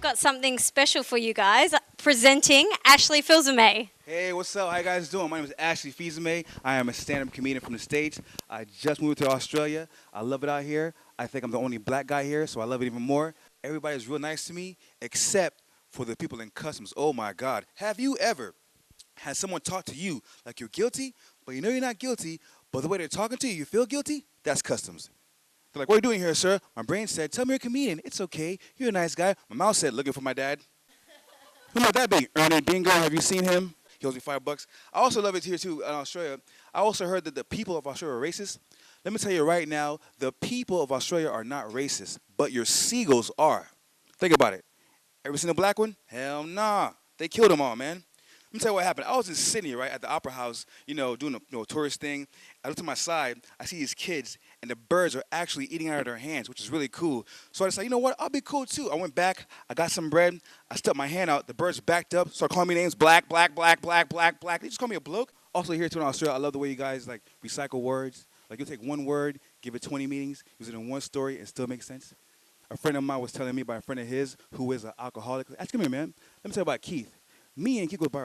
got something special for you guys. Presenting Ashley Fils-aime. Hey, what's up? How you guys doing? My name is Ashley Fils-aime. I am a stand-up comedian from the States. I just moved to Australia. I love it out here. I think I'm the only black guy here, so I love it even more. Everybody's real nice to me, except for the people in customs. Oh my God. Have you ever had someone talk to you like you're guilty, but you know you're not guilty, but the way they're talking to you, you feel guilty? That's customs. They're like, what are you doing here, sir? My brain said, tell me you're a comedian. It's okay. You're a nice guy. My mouth said, looking for my dad. Who might that be? Ernie Bingo. Have you seen him? He owes me $5. I also love it here, too, in Australia. I also heard that the people of Australia are racist. Let me tell you right now, the people of Australia are not racist, but your seagulls are. Think about it. Ever seen a black one? Hell nah. They killed them all, man. Let me tell you what happened. I was in Sydney, right, at the Opera House, doing a tourist thing. I look to my side. I see these kids, and the birds are actually eating out of their hands, which is really cool. So I decided, you know what? I'll be cool, too. I went back. I got some bread. I stuck my hand out. The birds backed up, started calling me names. Black, black, black, black, black, black. They just call me a bloke. Also here, too, in Australia, I love the way you guys, recycle words. Like, you'll take one word, give it 20 meanings, use it in one story, and still make sense. A friend of mine was telling me about a friend of his who is an alcoholic. Ask him here, man. Let me tell you about Keith. Me and Keith go to the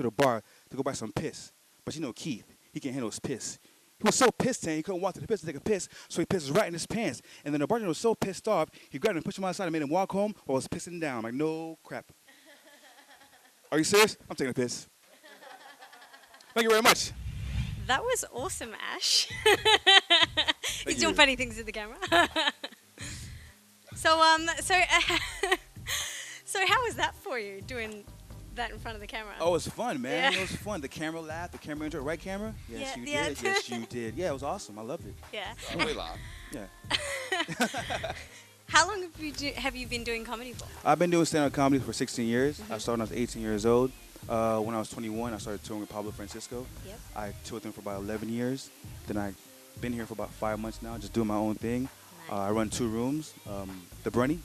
bar to go buy some piss. But you know Keith, he can't handle his piss. He was so pissed he couldn't walk to the piss to take a piss, so he pisses right in his pants. And then the bartender was so pissed off, he grabbed him and pushed him outside and made him walk home while I was pissing down. I'm like, no crap. Are you serious? I'm taking a piss. Thank you very much. That was awesome, Ash. He's doing funny things with the camera. So how was that for you, doing that in front of the camera? Oh, it was fun, man. Yeah. It was fun. The camera laughed. The camera enjoyed. Right, camera? Yes, you yeah. did. Yes, you did. Yeah, it was awesome. I loved it. Yeah. Oh, we laugh. Yeah. How long have you been doing comedy for? I've been doing stand-up comedy for 16 years. Mm-hmm. I started when I was 18 years old. When I was 21, I started touring with Pablo Francisco. Yep. I toured with him for about 11 years. Then I've been here for about 5 months now, just doing my own thing. Nice. I run 2 rooms, the Brunny,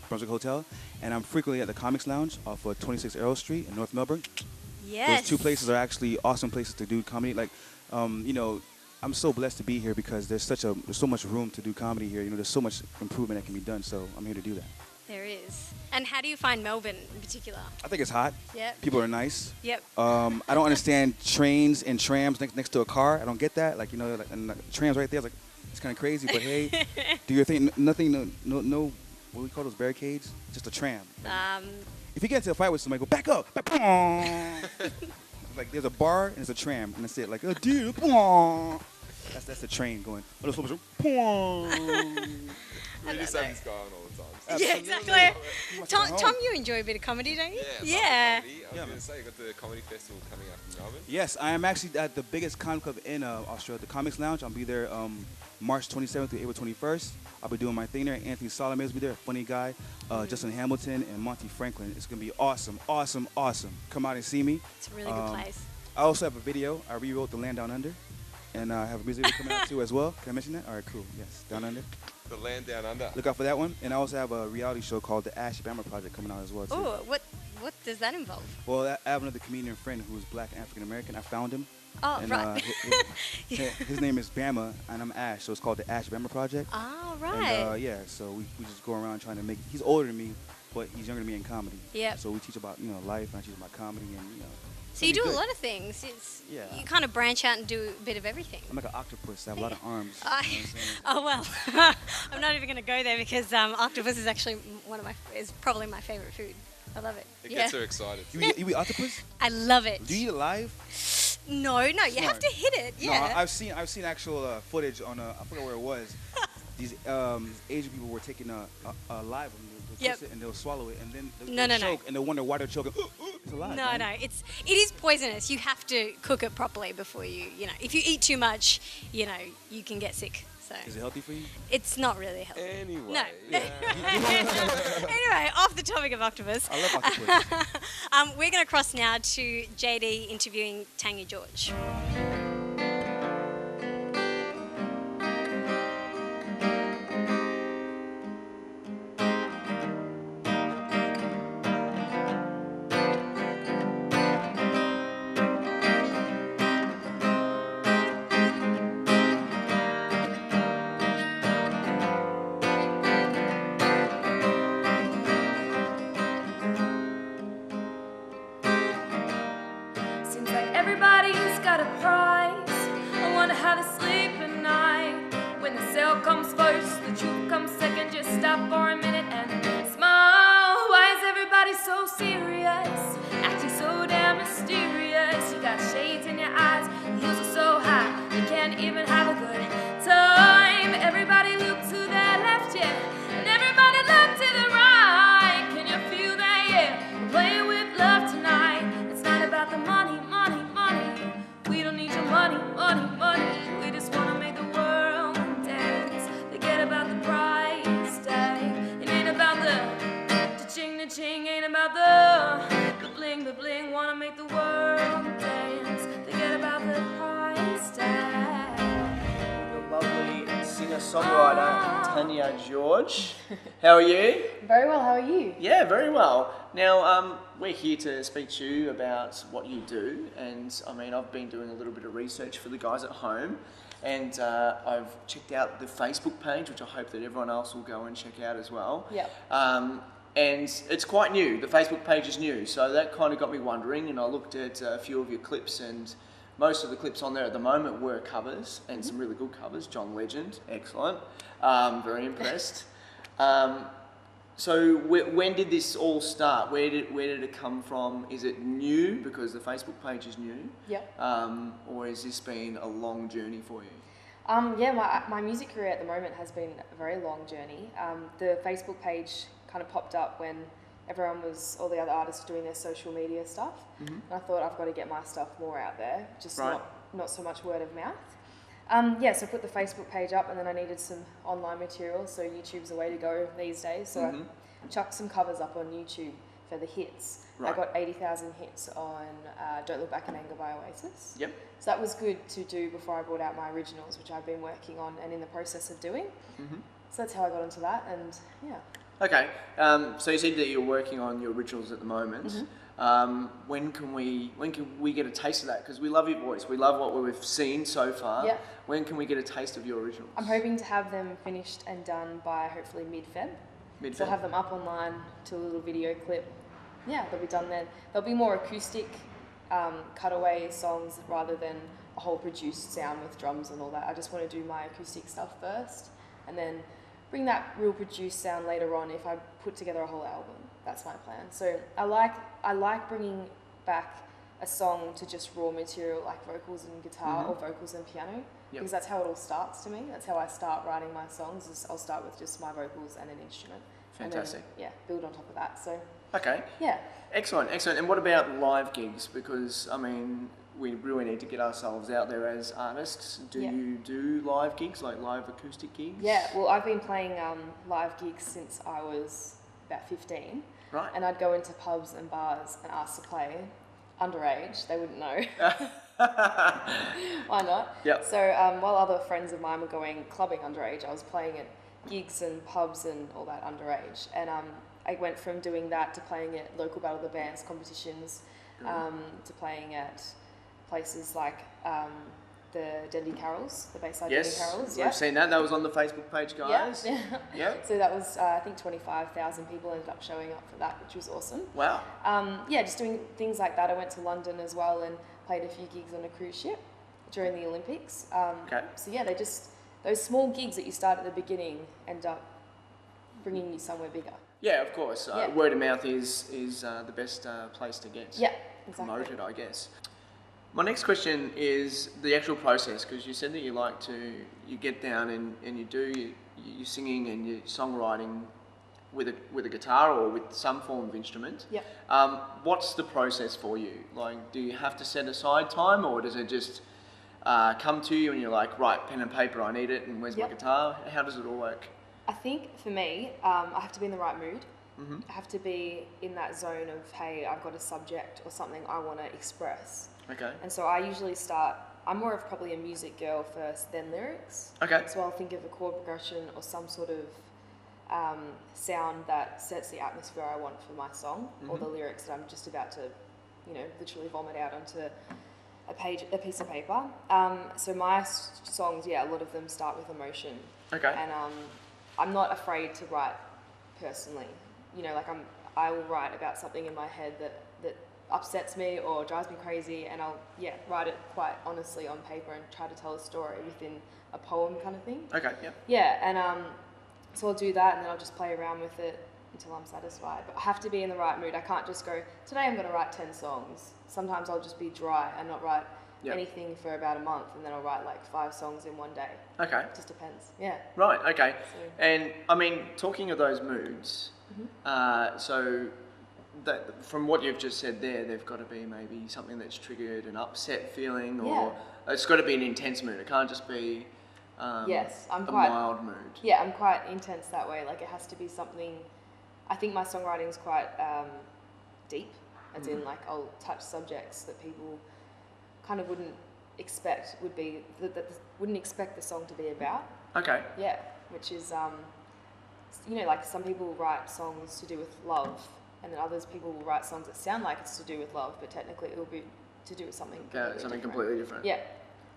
Brunswick Hotel, and I'm frequently at the Comics Lounge off of 26 Errol Street in North Melbourne. Yes. Those 2 places are actually awesome places to do comedy. I'm so blessed to be here because there's so much room to do comedy here. There's so much improvement that can be done, so I'm here to do that. There is. And how do you find Melbourne in particular? I think it's hot. Yep. People are nice. Yep. I don't understand trains and trams next to a car. I don't get that. And the trams right there. It's kind of crazy. But hey, do your thing. Nothing. No. What do we call those barricades? Just a tram. If you get into a fight with somebody, go back up. There's a bar and there's a tram, and that's it. Oh, dude. That's the train going. We just have this going all the time. Yeah, exactly. Tom, you enjoy a bit of comedy, don't you? Yeah. I was going to say, you got the comedy festival coming up in Melbourne. Yes, I am actually at the biggest comedy club in Australia, the Comics Lounge. I'll be there March 27th through April 21st. I'll be doing my thing there. Anthony Solomon will be there, a funny guy. Justin Hamilton and Monty Franklin. It's going to be awesome, awesome, awesome. Come out and see me. It's a really good place. I also have a video. I rewrote The Land Down Under. And I have a music video coming out too as well. Can I mention that? All right, cool. Yes, Down Under. The Land Down Under. Look out for that one. And I also have a reality show called The s03 Project coming out as well too. Oh, what does that involve? Well, I have another comedian friend who's black and African American. I found him. Oh, and, right. His name is Bama, and I'm Ash, so it's called The s03 Project. Oh, right. And, so we just go around trying to make. He's older than me, but he's younger than me in comedy. Yeah. So we teach about life, and I teach about comedy, and So you do a lot of things. You kind of branch out and do a bit of everything. I'm like an octopus. I have a lot of arms. Oh well, I'm not even going to go there because octopus is actually is probably my favorite food. I love it. It gets her excited. You eat octopus? I love it. Do you eat it live? No, you have to hit it. Yeah. No, I've seen actual footage on I forget where it was. These Asian people were taking a live one. Twist it and they'll swallow it and then they'll choke and they'll wonder why they're choking. It's alive. No, it is poisonous. You have to cook it properly before if you eat too much, you can get sick. So is it healthy for you? It's not really healthy. Anyway. No. Yeah. Anyway, off the topic of octopus. I love octopus. We're going to cross now to JD interviewing Tanya George. singer-songwriter Tanya George. How are you? Very well, how are you? Yeah, very well. Now, we're here to speak to you about what you do, and I mean, I've been doing a little bit of research for the guys at home, and I've checked out the Facebook page, which I hope that everyone else will go and check out as well. Yep. And it's quite new. The Facebook page is new, so that kind of got me wondering, and I looked at a few of your clips, and most of the clips on there at the moment were covers, and some really good covers. John Legend, excellent. Very impressed. So when did this all start? Where did it come from? Is it new because the Facebook page is new? Yep. Or has this been a long journey for you? Yeah, my music career at the moment has been a very long journey. The Facebook page kind of popped up when all the other artists were doing their social media stuff. And I thought, I've got to get my stuff more out there, just not so much word of mouth. Yeah, so I put the Facebook page up, and then I needed some online material, so YouTube's the way to go these days. So I chucked some covers up on YouTube for the hits. Right. I got 80,000 hits on Don't Look Back in Anger by Oasis. Yep. So that was good to do before I brought out my originals, which I've been working on and in the process of doing. So that's how I got into that, and yeah. Okay, so you said that you're working on your originals at the moment. When can we get a taste of that? Because we love your voice, we love what we've seen so far. Yeah. When can we get a taste of your originals? I'm hoping to have them finished and done by hopefully mid-Feb. So I'll have them up online to a little video clip. Yeah, they'll be done then. There'll be more acoustic cutaway songs rather than a whole produced sound with drums and all that. I just want to do my acoustic stuff first, and then bring that real produced sound later on if I put together a whole album. That's my plan. So I like bringing back a song to just raw material like vocals and guitar or vocals and piano, because that's how it all starts to me. That's how I start writing my songs. Is I'll start with just my vocals and an instrument. Fantastic. And then, yeah, build on top of that. So okay. yeah. Excellent. And what about live gigs? Because I mean, we really need to get ourselves out there as artists. Do you do live gigs, like live acoustic gigs? Yeah, well, I've been playing live gigs since I was about 15. Right. And I'd go into pubs and bars and ask to play. Underage, they wouldn't know. Why not? Yep. So while other friends of mine were going clubbing underage, I was playing at gigs and pubs and all that underage. And I went from doing that to playing at local Battle of the Bands competitions, to playing at places like the Deadly Carols, the Bayside Deadly Carols. Yes, I've seen that. That was on the Facebook page, guys. Yeah. Yep. So that was, I think 25,000 people ended up showing up for that, which was awesome. Wow. Yeah, just doing things like that. I went to London as well and played a few gigs on a cruise ship during the Olympics. Okay. So yeah, those small gigs that you start at the beginning end up bringing you somewhere bigger. Yeah, of course. Word of mouth is the best place to get promoted, I guess. My next question is the actual process, because you said that you get down and you do your singing and your songwriting with a guitar or with some form of instrument. Yep. What's the process for you? Like, do you have to set aside time, or does it just come to you and you're like, right, pen and paper, I need it, and where's my guitar? How does it all work? I think for me, I have to be in the right mood. I have to be in that zone of, hey, I've got a subject or something I want to express. Okay. And so I usually I'm more of probably a music girl first, then lyrics. Okay. So I'll think of a chord progression or some sort of sound that sets the atmosphere I want for my song, or the lyrics that I'm just about to, literally vomit out onto a piece of paper. So my songs, a lot of them start with emotion. Okay. And I'm not afraid to write personally. I will write about something in my head that upsets me or drives me crazy, and I'll write it quite honestly on paper and try to tell a story within a poem kind of thing. Okay, yeah. Yeah, and so I'll do that, and then I'll just play around with it until I'm satisfied. But I have to be in the right mood. I can't just go, today I'm going to write 10 songs. Sometimes I'll just be dry and not write anything for about a month, and then I'll write like 5 songs in one day. Okay. It just depends. Yeah. Right, okay. So, and I mean, talking of those moods, so that, from what you've just said there, they've got to be maybe something that's triggered an upset feeling, or it's got to be an intense mood. It can't just be yes, I'm a quite mild mood. Yeah, I'm quite intense that way. Like, it has to be something. I think my songwriting is quite deep, as in like I'll touch subjects that people kind of wouldn't expect would be wouldn't expect the song to be about. Okay. Yeah, which is like some people write songs to do with love, and then others people will write songs that sound like it's to do with love, but technically it will be to do with something completely different. Yeah.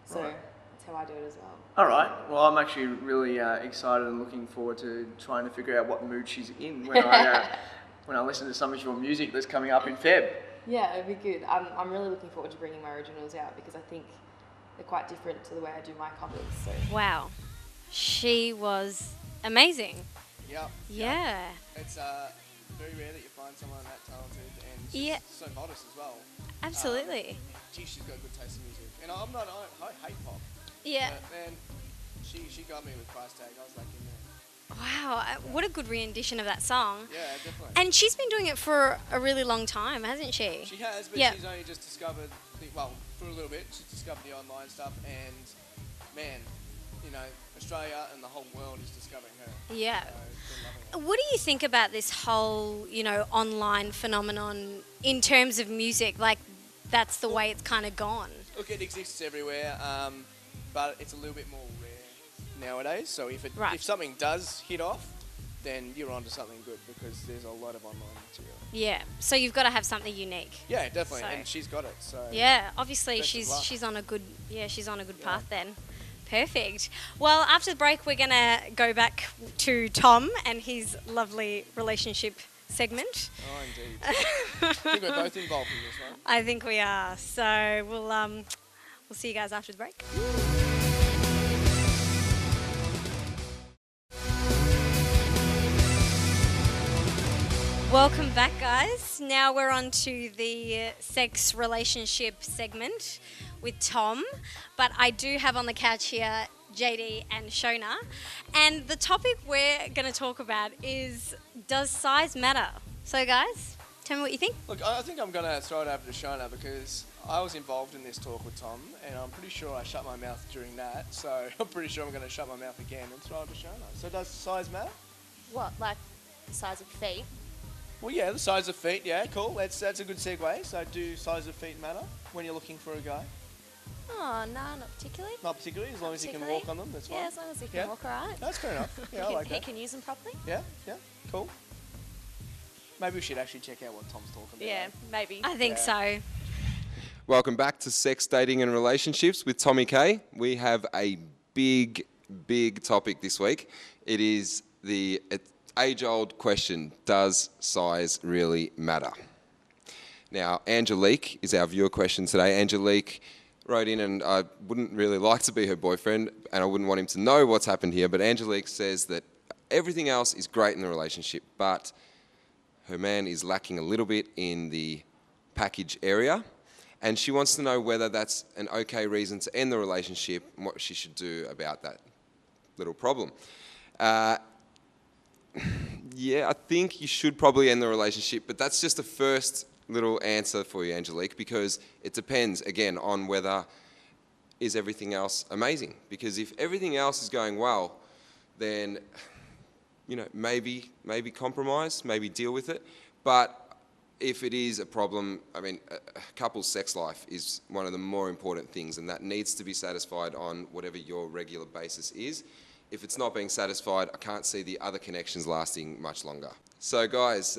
So Right. that's how I do it as well. All right. Well, I'm actually really excited and looking forward to trying to figure out what mood she's in when I listen to some of your music that's coming up in Feb. Yeah, it'd be good. I'm really looking forward to bringing my originals out because I think they're quite different to the way I do my covers. So. Wow. She was amazing. Yep. Yeah. It's very rare that you find someone that talented and so modest as well. Absolutely. She's got good taste in music. And I hate pop. Yeah. But man, she got me with Price Tag. I was like in there. Wow, what a good rendition of that song. Yeah, definitely. And she's been doing it for a really long time, hasn't she? She has, but she's only just discovered, for a little bit, she's discovered the online stuff, and man, Australia and the whole world is discovering her. Yeah. So what do you think about this whole, online phenomenon in terms of music? Like, that's the way it's kind of gone. Look, it exists everywhere, but it's a little bit more rare nowadays. So if something does hit off, then you're onto something good because there's a lot of online material. Yeah, so you've got to have something unique. Yeah, definitely, and she's got it. So yeah, obviously she's on a good path then. Perfect. Well, after the break, we're gonna go back to Tom and his lovely relationship segment. Oh, indeed. I think we're both involved in this one. I think we are. So we'll see you guys after the break. Welcome back, guys. Now we're on to the sex relationship segment with Tom, but I do have on the couch here JD and Shona, and the topic we're going to talk about is, does size matter? So guys, tell me what you think. Look, I think I'm going to throw it over to Shona because I was involved in this talk with Tom, and I'm pretty sure I shut my mouth during that, so I'm pretty sure I'm going to shut my mouth again and throw it to Shona. So does size matter? What, like the size of feet? Well, yeah, the size of feet, yeah, cool. That's a good segue. So do size of feet matter when you're looking for a guy? Oh, no, not particularly. Not particularly, as long as he can walk on them, that's fine. Yeah, as long as he can walk alright. That's fair enough. Yeah, I like that. He can use them properly. Yeah, cool. Maybe we should actually check out what Tom's talking about. Yeah, maybe. I think so. Welcome back to Sex, Dating and Relationships with Tommy K. We have a big topic this week. It is the age-old question, does size really matter? Now, Angelique is our viewer question today. Angelique wrote in, and I wouldn't really like to be her boyfriend, and I wouldn't want him to know what's happened here, but Angelique says that everything else is great in the relationship, but her man is lacking a little bit in the package area, and she wants to know whether that's an okay reason to end the relationship and what she should do about that little problem. Yeah, I think you should probably end the relationship, but that's just the first little answer for you, Angelique, because it depends, again, on whether is everything else amazing. Because if everything else is going well, then, maybe compromise, maybe deal with it. But if it is a problem, I mean, a couple's sex life is one of the more important things, and that needs to be satisfied on whatever your regular basis is. If it's not being satisfied, I can't see the other connections lasting much longer. So guys,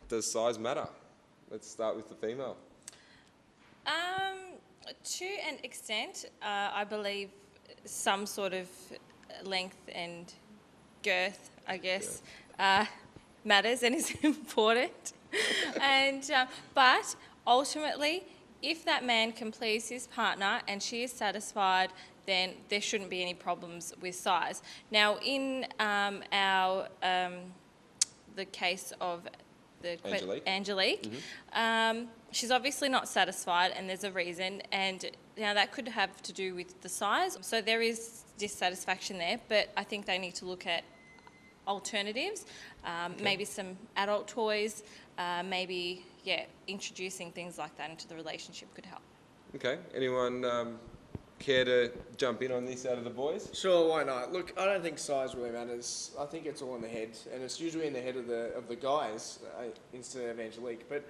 does size matter? Let's start with the female. To an extent, I believe some sort of length and girth, I guess, matters and is important. But ultimately, if that man can please his partner and she is satisfied, then there shouldn't be any problems with size. Now, in the case of Angelique, she's obviously not satisfied, and there's a reason, and now that could have to do with the size. So there is dissatisfaction there, but I think they need to look at alternatives, maybe some adult toys, maybe introducing things like that into the relationship could help. Okay, anyone care to jump in on this out of the boys? Sure, why not? Look, I don't think size really matters. I think it's all in the head, and it's usually in the head of the guys instead of Angelique. But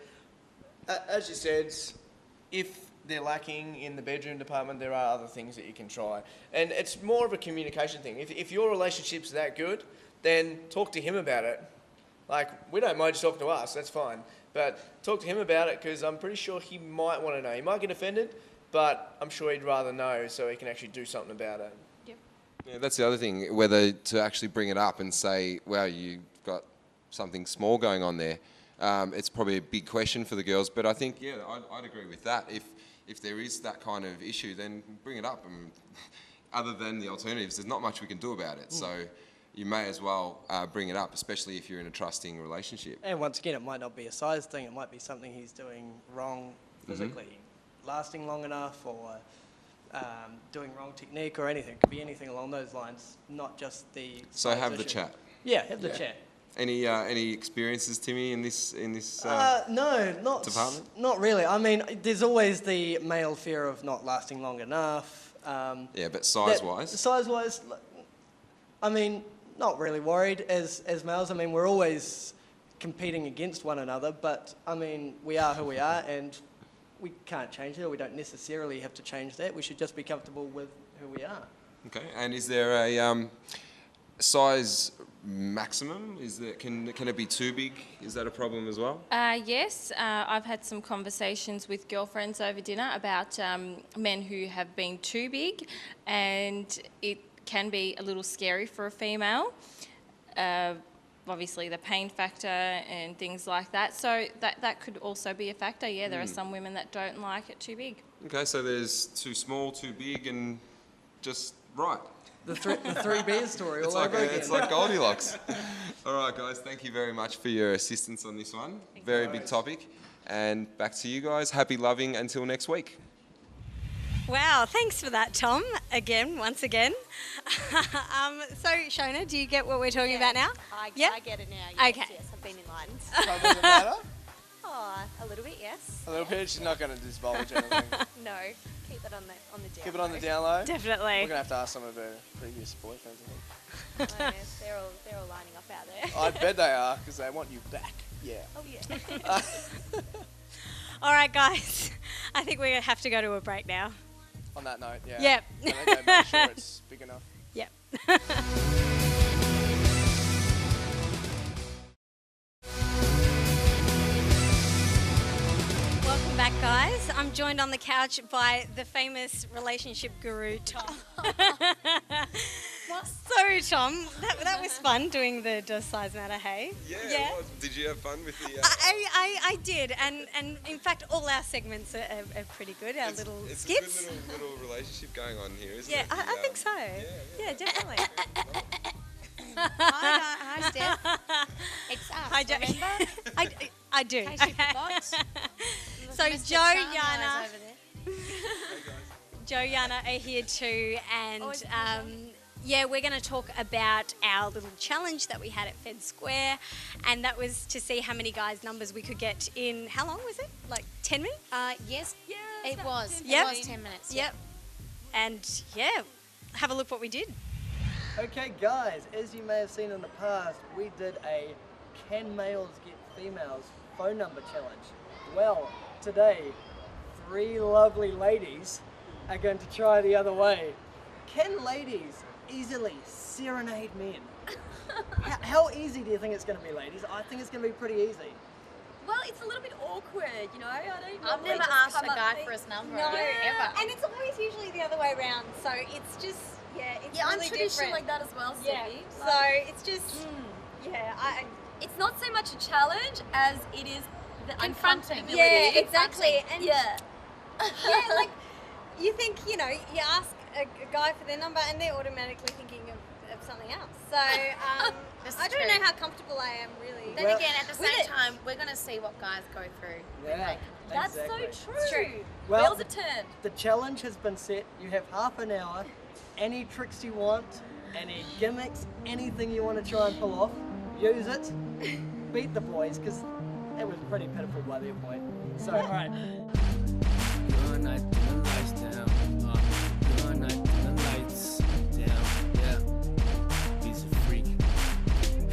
as you said, if they're lacking in the bedroom department, there are other things that you can try. And it's more of a communication thing. If your relationship's that good, then talk to him about it. Like, we don't mind you talking to us, that's fine. But talk to him about it, because I'm pretty sure he might want to know. He might get offended, but I'm sure he'd rather know so he can actually do something about it. Yep. Yeah, that's the other thing, whether to actually bring it up and say, wow, you've got something small going on there. It's probably a big question for the girls, but I think, yeah, I'd agree with that. If there is that kind of issue, then bring it up. And other than the alternatives, there's not much we can do about it. So you may as well bring it up, especially if you're in a trusting relationship. And once again, it might not be a size thing. It might be something he's doing wrong physically, lasting long enough, or doing wrong technique or anything. It could be anything along those lines, not just the So have the issue. chat. Yeah, have the chat. Any experiences, Timmy, in this no, department? Not really. I mean, there's always the male fear of not lasting long enough. Yeah, but size-wise? Size-wise, I mean, not really worried as males. I mean, we're always competing against one another, but I mean, we are who we are, and we can't change it, or we don't necessarily have to change that. We should just be comfortable with who we are. Okay, and is there a size maximum? Can it be too big? Is that a problem as well? Yes, I've had some conversations with girlfriends over dinner about men who have been too big, and it can be a little scary for a female. Obviously the pain factor and things like that. So that could also be a factor. Yeah, there are some women that don't like it too big. Okay, so there's too small, too big, and just right. The three bears story all over again. It's like Goldilocks. All right, guys, thank you very much for your assistance on this one. Very big topic. And back to you guys. Happy loving until next week. Wow, thanks for that, Tom. Once again. So, Shona, do you get what we're talking about now? I get it now. Yes, Okay. Yes, I've been in lines. So does it matter? Oh, a little bit, yes. A little bit. She's not going to divulge anything. No, keep it on the down. Keep it on the down low. Definitely. We're going to have to ask some of her previous boyfriends, I think. Oh, yes, they're all lining up out there. I bet they are, because they want you back. Yeah. Oh, yeah. All right, guys. I think we're going to have to go to a break now. On that note, yeah. Yep. I think they make sure it's big enough. Yep. Welcome back, guys. I'm joined on the couch by the famous relationship guru, Tom. So, Tom, that was fun doing the Does Size Matter, hey? Yeah. Well, did you have fun with the... I did, and in fact, all our segments are pretty good, our little skits. It's a good little relationship going on here, isn't Yeah, it? I think so. Yeah, definitely. Hi, Steph. It's us, Hi, Jo. remember? I do. In case you forgot. So Mr. Joe, Chandler's Yana, over there. Joe, Yana are here too, and Always a pleasure. yeah, we're going to talk about our little challenge that we had at Fed Square, and that was to see how many guys' numbers we could get in. How long was it? Like 10 minutes? Yes, Yeah, it was. Yep. It was 10 minutes. Yep. And yeah, have a look what we did. Okay, guys, as you may have seen in the past, we did a Can Males Get Females phone number challenge. Well, today, 3 lovely ladies are going to try the other way. Can ladies easily serenade men? How easy do you think it's going to be, ladies? I think it's going to be pretty easy. Well, it's a little bit awkward, you know. I don't. I've never asked a guy for his number. No, ever. and it's always usually the other way around. So it's just it's Yeah, I'm really traditional different. like that as well, Yeah. Stevie. So it's just It's not so much a challenge as it is the Confronting. uncomfortability. Yeah, exactly. And yeah. yeah, like you think, you ask a guy for their number and they're automatically thinking of something else. So I don't know how comfortable I am really. Then Well, again, at the with same it. time, we're going to see what guys go through. Yeah, That's exactly. so true. It's true. Well, Wheels are turned. the challenge has been set. You have half an hour. Any tricks you want, any gimmicks, anything you want to try and pull off, use it. Beat the boys, because it was pretty pitiful by their point. So, all right. Good night, turn the lights down. Good night, turn the lights down. Yeah, he's a freak.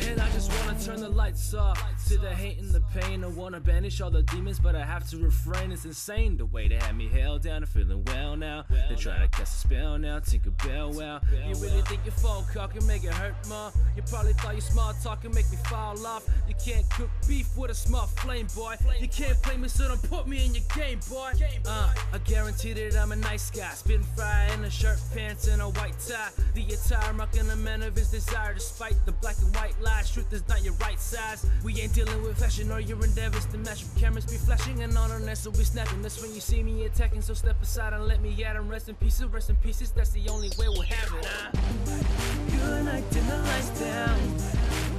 And I just wanna turn the lights off. To the hate and the pain, I wanna banish all the demons, but I have to refrain. It's insane the way they had me held down and feeling well now. They're trying to cast a spell now, Tinkerbell, wow. You really think your phone call can make it hurt more? You probably thought your smart talk can make me fall off. You can't cook beef with a small flame, boy. You can't play me, so don't put me in your game, boy. I guarantee that I'm a nice guy, spitting fire in a shirt, pants, and a white tie. The attire marking a man of his desire, despite the black and white lies. Truth is not your right size. We ain't dealing with fashion or your endeavors to match. Cameras be flashing and on our nest, so we snapping. That's when you see me attacking, so step aside and let me at him. Rest in pieces, rest in pieces. That's the only way we'll have it. Good night, dim the lights down.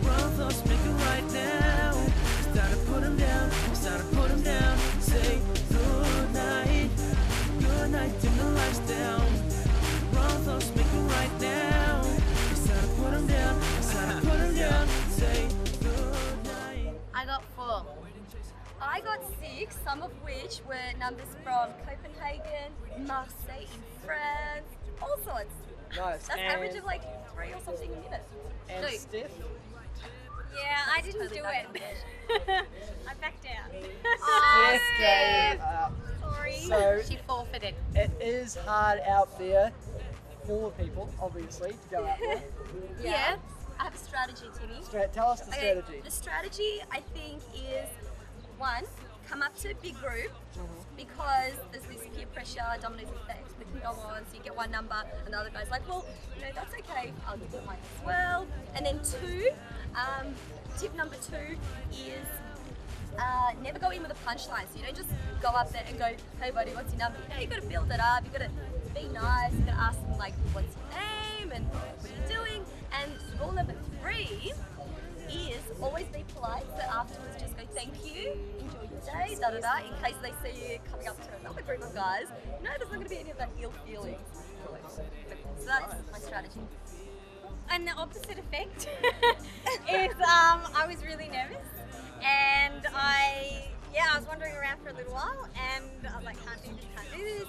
Wrong thoughts, make it right now. It's time to put 'em down. It's time to put 'em down. Say good night. Good night, dim the lights down. Wrong thoughts, make it right now. It's time to put 'em down. It's time to put 'em down. Say good night. I got 4. I got 6, some of which were numbers from Copenhagen, Marseille in France, all sorts. Nice. That's average of like 3 or something a minute. And No. Steph? Yeah, I didn't do it. I backed out. Oh, Steph. Sorry. So She forfeited. it is hard out there for people, obviously, to go out there. Yeah. I have a strategy, Timmy. Tell us the Okay, strategy. the strategy I think is 1, come up to a big group because there's this peer pressure, dominoes effect that can go on. So you get one number and the other guy's like, well, that's okay, I'll give you mine as well. And then 2, tip number 2 is never go in with a punchline. So you don't just go up there and go, hey buddy, what's your number? You got to build it up. You got to be nice. You got to ask them like, what's your name and what are you doing? And rule number 3 is always be polite, but afterwards just go thank you, enjoy your day, da da da, in case they see you coming up to another group of guys. There's not going to be any of that ill feeling. So that's my strategy. And the opposite effect is I was really nervous, and I was wandering around for a little while, and I was like, can't do this.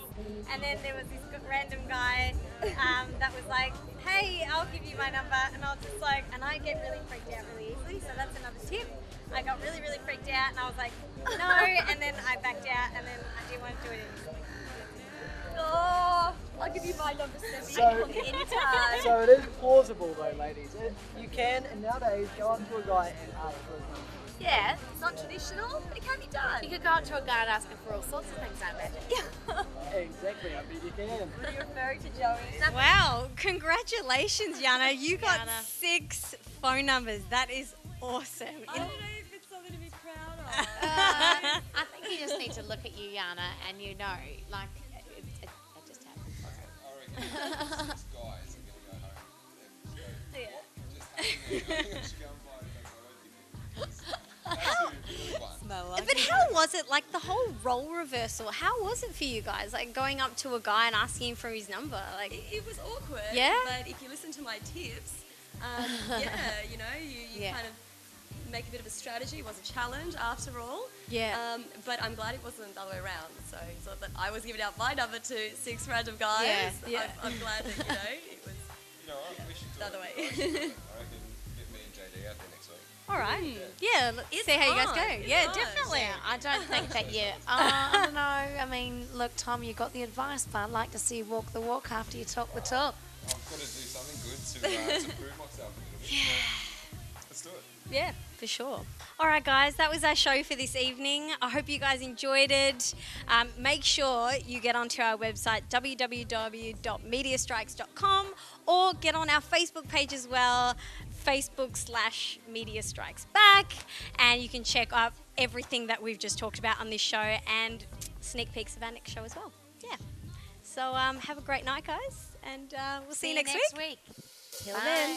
And then there was this random guy that was like, hey, I'll give you my number. And I was just like, and I get really freaked out really easily, so that's another tip. I got really, really freaked out, and I was like, no, and then I backed out, and then I didn't want to do it anymore. Oh, I'll give you my number, Steffi, anytime. So it is plausible though, ladies. You can, and nowadays, go up to a guy and ask for his number. Yeah, it's not traditional, but it can be done. You could go up to a guy and ask him for all sorts of things, I imagine. Exactly, I bet you can. What are you referring to, Joey? Wow, congratulations, Yana. You got 6 phone numbers. That is awesome. I don't know if it's something to be proud of. I think you just need to look at you, Yana, and you know, like, it just happened. I reckon 6 guys are going to go home and just go and buy But how was it, like the whole role reversal? How was it for you guys, like going up to a guy and asking him for his number? Like it was awkward. Yeah. But if you listen to my tips, you kind of make a bit of a strategy. It was a challenge after all. Yeah. But I'm glad it wasn't the other way around. So it's not that I was giving out my number to 6 random guys. Yeah. I'm glad that it was we should do the other way. I reckon get me and JD out there next week. all right. Yeah. Let's see how you guys go. Yeah, fun. definitely. Yeah, I don't think that you. I don't know. I mean, look, Tom, you got the advice, but I'd like to see you walk the walk after you talk the talk. I've got to do something good to prove myself a little bit. So let's do it. Yeah, for sure. All right, guys, that was our show for this evening. I hope you guys enjoyed it. Make sure you get onto our website, www.mediastrikes.com, or get on our Facebook page as well, Facebook/Media Strikes Back, and you can check out everything that we've just talked about on this show and sneak peeks of our next show as well. Yeah. So have a great night, guys, and we'll see you next week. Till Bye. then.